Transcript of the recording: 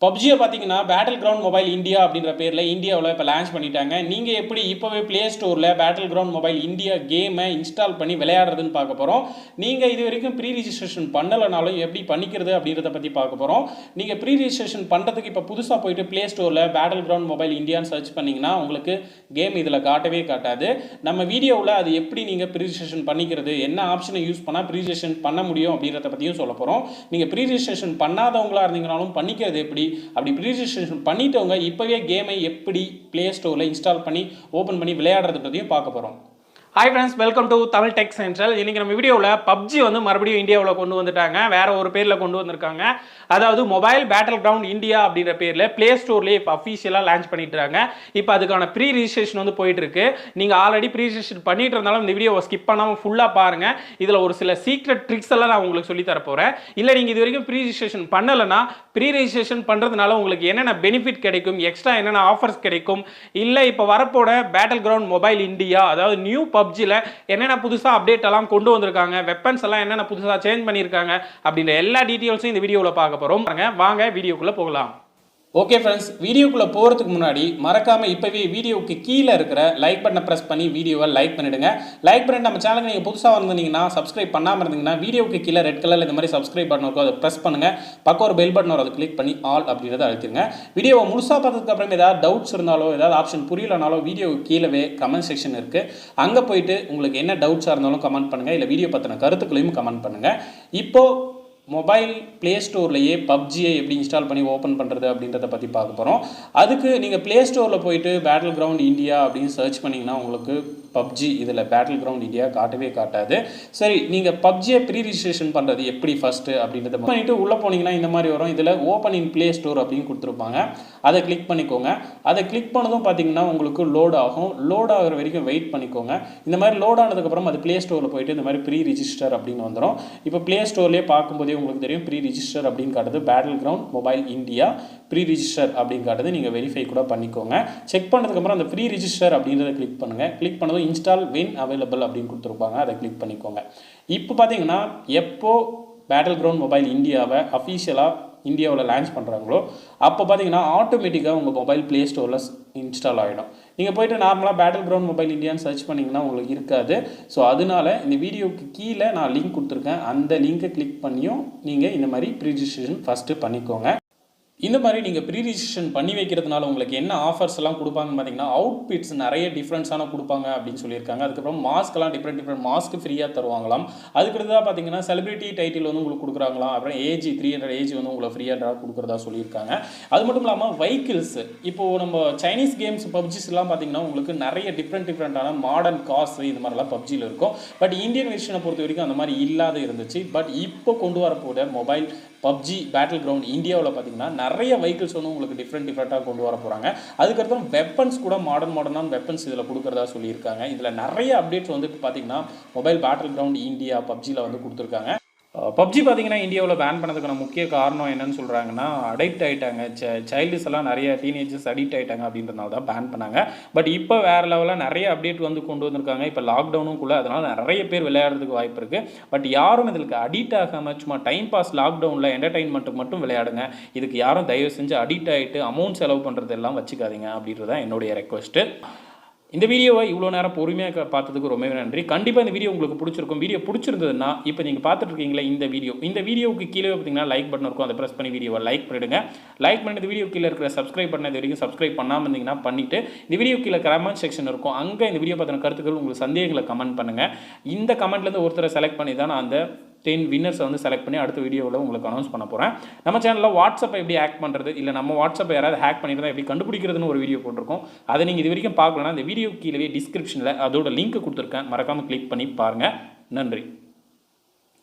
பப்ஜியை பார்த்தீங்கன்னா battle ground mobile India அப்படின்ற பேரில் இந்தியாவில் இப்போ லான்ச் பண்ணிட்டாங்க. நீங்கள் எப்படி இப்போவே ப்ளே ஸ்டோரில் பேட்டில் கிரவுண்ட் மொபைல் இந்தியா கேமை இன்ஸ்டால் பண்ணி விளையாடுறதுன்னு பார்க்க போகிறோம். நீங்கள் இது வரைக்கும் ப்ரீ ரிஜிஸ்ட்ரேஷன் பண்ணலைனாலும் எப்படி பண்ணிக்கிறது அப்படின்றத பற்றி பார்க்க போகிறோம். நீங்கள் ப்ரீ ரிஜிஸ்ட்ரேஷன் பண்ணுறதுக்கு இப்போ புதுசாக போயிட்டு ப்ளே ஸ்டோரில் பேட்டில் கிரவுண்ட் மொபைல் இந்தியான்னு சர்ச் பண்ணிங்கன்னா உங்களுக்கு கேம் இதில் காட்டவே காட்டாது. நம்ம வீடியோவில் அது எப்படி நீங்கள் ப்ரீ ரிஜிஸ்ட்ரேஷன் பண்ணிக்கிறது, என்ன ஆப்ஷனை யூஸ் பண்ணால் ப்ரீ ரிஜிஸ்ட்ரேஷன் பண்ண முடியும் அப்படின்றத பற்றியும் சொல்ல போகிறோம். நீங்கள் ப்ரீ ரிஜிஸ்ட்ரேஷன் பண்ணாதவங்களா இருந்தீங்கனாலும் பண்ணிக்கிறது எப்படி, அப்படி ப்ரீ ரிஜிஸ்ட்ரேஷன் பண்ணிட்டவங்க இப்போவே கேமை எப்படி ப்ளே ஸ்டோரில் இன்ஸ்டால் பண்ணி ஓப்பன் பண்ணி விளையாடுறது பற்றியும் பார்க்க போகிறோம். Hi friends, welcome to Tamil tech central. இன்றைக்கி நம்ம வீடியோவில் பப்ஜி மறுபடியும் இந்தியாவில் கொண்டு வந்துட்டாங்க. வேறு ஒரு பேரில் கொண்டு வந்திருக்காங்க. அதாவது மொபைல் பேட்டில் கிரவுண்ட் இந்தியா அப்படின்ற பேரில் ப்ளே ஸ்டோர்லேயே இப்போ அஃபீஷியலாக லான்ச் பண்ணிட்டுருக்காங்க. இப்போ அதுக்கான ப்ரீ ரிஜிஸ்ட்ரேஷன் போயிட்டுருக்கு. நீங்கள் ஆல்ரெடி ப்ரீ ரிஜிஸ்ட்ரேஷன் பண்ணிட்டு இருந்தாலும் இந்த வீடியோவை ஸ்கிப் பண்ணாமல் ஃபுல்லாக பாருங்கள். இதில் ஒரு சில சீக்ரெட் ட்ரிக்ஸ் எல்லாம் நான் உங்களுக்கு சொல்லி தர போகிறேன். இல்லை நீங்கள் இது வரைக்கும் ப்ரீ ரிஜிஸ்ட்ரேஷன் பண்ணலைன்னா ப்ரீ ரிஜிஸ்ட்ரேஷன் பண்ணுறதுனால உங்களுக்கு என்னென்ன பெனிஃபிட் கிடைக்கும், எக்ஸ்ட்ரா என்னென்ன ஆஃபர்ஸ் கிடைக்கும், இல்லை இப்போ வரப்போட பேட்டில் கிரவுண்ட் மொபைல் இந்தியா அதாவது நியூ பப்ஜியில் என்னென்ன புதுசாக அப்டேட் எல்லாம் கொண்டு வந்திருக்காங்க, வெப்பன்ஸ் எல்லாம் என்னென்ன புதுசாக சேஞ்ச் பண்ணியிருக்காங்க அப்படின்ற எல்லா டீட்டெயில்ஸும் இந்த வீடியோவில் பார்க்க போகிறோம். வாங்க வீடியோக்குள்ளே போகலாம். ஓகே ஃப்ரெண்ட்ஸ், வீடியோக்குள்ளே போகிறதுக்கு முன்னாடி மறக்காமல் இப்போவே வீடியோவுக்கு கீழே இருக்கிற லைக் பட்டனை ப்ரெஸ் பண்ணி வீடியோவை லைக் பண்ணிவிடுங்க. லைக் பண்ணிட்டு நம்ம சேனலுக்கு நீங்கள் புதுசாக வந்திருந்தீங்கன்னா, சப்ஸ்கிரைப் பண்ணாமல் இருந்தீங்கன்னா வீடியோவுக்கு கீழே ரெட் கலரில் இந்த மாதிரி சப்ஸ்கிரைப் பட்டன் இருக்கும், அதை ப்ரெஸ் பண்ணுங்கள். பக்கம் ஒரு பெல் பட்டன் வரும், அதை கிளிக் பண்ணி ஆல் அப்படின்றத அழுத்திடுங்க. வீடியோவை முழுசாக பார்த்ததுக்கு அப்புறம் ஏதாவது டவுட்ஸ் இருந்தாலோ ஏதாவது ஆப்ஷன் புரியலனாலோ வீடியோவுக்கு கீழே கமெண்ட் செக்ஷன் இருக்குது, அங்கே போயிட்டு உங்களுக்கு என்ன டவுட்ஸாக இருந்தாலும் கமெண்ட் பண்ணுங்கள். இல்லை வீடியோ பற்றின கருத்துக்களையும் கமெண்ட் பண்ணுங்கள். இப்போது மொபைல் ப்ளே ஸ்டோர்லேயே பப்ஜியை எப்படி இன்ஸ்டால் பண்ணி ஓப்பன் பண்ணுறது அப்படின்றத பற்றி பார்க்க போகிறோம். அதுக்கு நீங்கள் ப்ளே ஸ்டோரில் போயிட்டு பேட்டில் கிரவுண்ட் இந்தியா அப்படின்னு சர்ச் பண்ணிங்கன்னா உங்களுக்கு பப்ஜி இதில் பேட்டில் கிரவுண்ட் இந்தியா காட்டவே காட்டாது. சரி, நீங்கள் பப்ஜியை ப்ரீ ரிஜிஸ்ட்ரேஷன் பண்ணுறது எப்படி ஃபஸ்ட்டு அப்படின்றத பண்ணிவிட்டு உள்ளே போனீங்கன்னா இந்த மாதிரி வரும். இதில் ஓப்பன் இன் ப்ளே ஸ்டோர் அப்படின்னு கொடுத்துருப்பாங்க. அதை கிளிக் பண்ணிக்கோங்க. அதை கிளிக் பண்ணதும் பார்த்தீங்கன்னா உங்களுக்கு லோட் ஆகும். லோட் ஆகிற வரைக்கும் வெயிட் பண்ணிக்கோங்க. இந்த மாதிரி லோட் ஆனதுக்கப்புறம் அது ப்ளே ஸ்டோரில் போயிட்டு இந்த மாதிரி ப்ரீ ரிஜிஸ்டர் அப்படின்னு வந்துடும். இப்போ ப்ளே ஸ்டோர்லேயே பார்க்கும்போதே உங்களுக்கு தெரியும் ப்ரீ ரிஜிஸ்டர் அப்படின்னு காட்டுது. Battle ground mobile India pre register அப்படின்னு காட்டுது. நீங்கள் வெரிஃபை கூட பண்ணிக்கோங்க. செக் பண்ணதுக்கப்புறம் அந்த ப்ரீ ரிஜிஸ்டர் அப்படின்றத கிளிக் பண்ணுங்கள். கிளிக் பண்ணதும் இன்ஸ்டால் வென் அவைலபிள் அப்படின்னு கொடுத்துருப்பாங்க. அதை கிளிக் பண்ணிக்கோங்க. இப்போ பார்த்தீங்கன்னா எப்போ பேட்டில் கிரவுண்ட் மொபைல் இந்தியாவை அஃபீஷியலாக இந்தியாவில் லான்ச் பண்ணுறாங்களோ அப்போ பார்த்தீங்கன்னா ஆட்டோமேட்டிக்காக உங்கள் மொபைல் ப்ளே ஸ்டோரில் இன்ஸ்டால் ஆகிடும். நீங்கள் போய்ட்டு நார்மலாக பேட்டில் கிரவுண்ட் மொபைல் இந்தியான்னு சர்ச் பண்ணிங்கன்னா உங்களுக்கு இருக்காது. ஸோ அதனால் இந்த வீடியோவுக்கு கீழே நான் லிங்க் கொடுத்துருக்கேன். அந்த லிங்கை கிளிக் பண்ணியும் நீங்கள் இந்த மாதிரி ப்ரீ ரிஜிஸ்ட்ரேஷன் ஃபஸ்ட்டு பண்ணிக்கோங்க. இந்த மாதிரி நீங்கள் ப்ரீ ரிஜிஸ்ட்ரேஷன் பண்ணி வைக்கிறதுனால உங்களுக்கு என்ன ஆஃபர்ஸ் எல்லாம் கொடுப்பாங்கன்னு பார்த்தீங்கன்னா அவுட்பிட்ஸ் நிறைய டிஃப்ரென்ஸான கொடுப்பாங்க அப்படின்னு சொல்லியிருக்காங்க. அதுக்கப்புறம் மாஸ்க்கெல்லாம் டிஃப்ரெண்ட் மாஸ்க்கு ஃப்ரீயாக தருவாங்களாம். அதுக்கடுத்ததாக பார்த்தீங்கன்னா செலிபிரிட்டி டைட்டில் உங்களுக்கு கொடுக்குறாங்களாம். அப்புறம் ஏஜ் 300 ஏஜ் உங்களை ஃப்ரீயாக கொடுக்குறதா சொல்லியிருக்காங்க. அது மட்டும் இல்லாமல் வெஹிக்கிள்ஸ், இப்போது நம்ம சைனீஸ் கேம்ஸ் பப்ஜிஸ்லாம் பார்த்தீங்கன்னா உங்களுக்கு நிறைய டிஃப்ரெண்ட்டான மாடர்ன் கார்ஸ் இது மாதிரிலாம் பப்ஜியில் இருக்கும். பட் இந்தியன் வெர்ஷனை பொறுத்த வரைக்கும் அந்த மாதிரி இல்லாத இருந்துச்சு. பட் இப்போ கொண்டு வரப்போகிற மொபைல் பப்ஜி பேட்டில் கிரவுண்ட் இந்தியாவில் பார்த்தீங்கன்னா நிறைய வெஹிக்கிள்ஸ் உங்களுக்கு டிஃப்ரெண்ட்டாக கொண்டு வர போகிறாங்க. அதுக்கப்புறம் வெப்பன்ஸ் கூட மாடர்னான வெப்பன்ஸ் இதில் கொடுக்குறதா சொல்லியிருக்காங்க. இதில் நிறைய அப்டேட்ஸ் பார்த்தீங்கன்னா மொபைல் பேட்டில் கிரவுண்ட் இந்தியா பப்ஜியில் கொடுத்துருக்காங்க. பப்ஜி பார்த்தீங்கன்னா இந்தியாவில் பேன் பண்ணதுக்கான முக்கிய காரணம் என்னன்னு சொல்கிறாங்கன்னா அடிக்ட் ஆகிட்டாங்க. சைல்டுஸ் எல்லாம் நிறைய டீனேஜர்ஸ் அடிக்ட் ஆகிட்டாங்க அப்படின்றனால தான் பேன் பண்ணாங்க. பட் இப்போ வேறு லெவலில் நிறைய அப்டேட் கொண்டு வந்திருக்காங்க. இப்போ லாக்டவுனுக்குள்ளே அதனால் நிறைய பேர் விளையாடுறதுக்கு வாய்ப்பு இருக்குது. பட் யாரும் இதுக்கு அடிக்ட் ஆகாமல் சும்மா டைம் பாஸ் லாக்டவுனில் என்டர்டைன்மெண்ட்டுக்கு மட்டும் விளையாடுங்க. இதுக்கு யாரும் தயவு செஞ்சு அடிக்ட் ஆகிட்டு அமௌண்ட் செலவு பண்ணுறது எல்லாம் வச்சுக்காதீங்க அப்படின்றது தான் என்னுடைய ரெக்வஸ்ட்டு. இந்த வீடியோவை இவ்வளோ நேரம் பொறுமையாக பார்த்ததுக்கு ரொம்பவே நன்றி. கண்டிப்பாக இந்த வீடியோ உங்களுக்கு பிடிச்சிருக்கும். வீடியோ பிடிச்சிருந்ததுன்னா இப்போ நீங்கள் பார்த்துட்டு இருக்கீங்களா இந்த வீடியோவுக்கு கீழே பார்த்தீங்கன்னா லைக் பட்டன் இருக்கும். அதை ப்ரெஸ் பண்ணி வீடியோவை லைக் பண்ணிவிடுங்க. லைக் பண்ணிட்டு இந்த வீடியோ கீழே இருக்கிற சப்ஸ்கிரைப் பண்ண இது வரைக்கும் சப்ஸ்கிரைப் பண்ணாமல் இருந்தீங்கன்னா பண்ணிவிட்டு இந்த வீடியோ கீழே கமெண்ட் செக்ஷன் இருக்கும். அங்கே இந்த வீடியோ பற்றின கருத்துக்கள் உங்களுக்கு சந்தேகங்களை கமெண்ட் பண்ணுங்கள். இந்த கமெண்ட்லேருந்து ஒருத்தரை செலக்ட் பண்ணி தான் நான் அந்த 10 வின்னர்ஸை செலக்ட் பண்ணி அடுத்த வீடியோவில் உங்களுக்கு அனௌன்ஸ் பண்ண போகிறேன். நம்ம சேனலில் வாட்ஸ்அப்பை எப்படி ஹேக் பண்ணுறது, இல்லை நம்ம வாட்ஸ்அப்பை யாராவது ஹேக் பண்ணியிருந்தால் எப்படி கண்டுபிடிக்கிறதுன்னு ஒரு வீடியோ போட்டிருக்கோம். அதை நீங்கள் இது வரைக்கும் பார்க்கலன்னா இந்த வீடியோ கீழே டிஸ்கிரிப்ஷனில் அதோட லிங்க் கொடுத்துருக்கேன். மறக்காமல் கிளிக் பண்ணி பாருங்கள். நன்றி.